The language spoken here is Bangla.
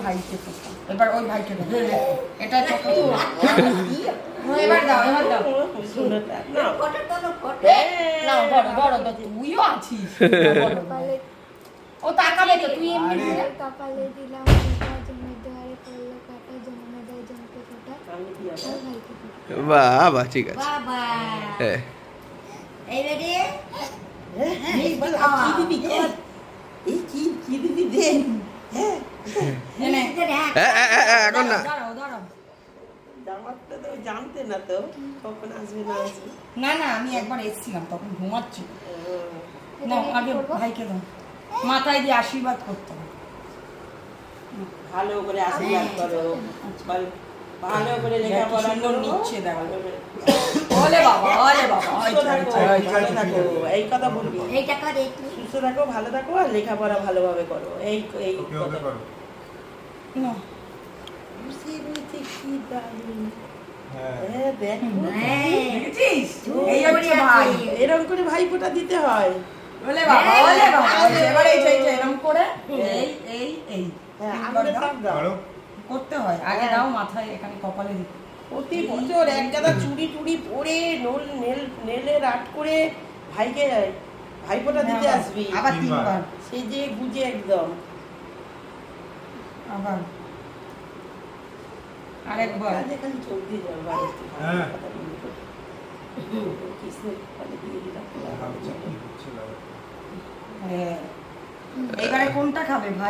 ভাইকে এবার ওই ভাইকে এটা ছোট এবার দাও না বড় বড় তুইও আছিস ও তাকাবে তো তুই এমনি কপালে দিলাম জমিদারে করলো কাটা জমিদার জমকে ফোটা বাহ বাহ ঠিক আছে বাবা হ্যাঁ এই রেডি কি দিবি দেন হ্যাঁ এখন না জামাতটা তো জানতে না তো কখন আসবে না আসবে না না আমি একবার এসেছিলাম তখন ঘুমাচ্ছি না আগে ভাইকে দাও মাথায় দিয়ে আশীর্বাদ করতে হবে ভালো করে আশীর্বাদ করো ভালো করে লেখাপড়া করো নিচ্ছে দেখো ওলে বাবা এই কথা বলবি এইটা করে সুস্থ থাকো ভালো থাকো আর লেখাপড়া ভালোভাবে করো এই এই কথা না বুঝি বুঝি কি দারুণ হ্যাঁ দেখ দেখেছিস এই হচ্ছে ভাই এরকম করে ভাইফোঁটা দিতে হয় ওলে বাবা এবার এই যে এরকম করে এই হ্যাঁ আগে সব দাও করতে হয় আগে দাও মাথায় এখানে কপালে দিতে প্রতি বছর এক গাদা চুড়ি টুড়ি পরে নেলের আর্ট করে ভাইকে ভাইফোঁটা দিতে আসবি আবার তিনবার সেই যে গুজে একদম আবার আরেকবার খালি চোখ দিয়ে যাও বাড়িতে হ্যাঁ কৃষ্ণের কপালে দিয়ে দিলাম এবারে কোনটা খাবে ভাই?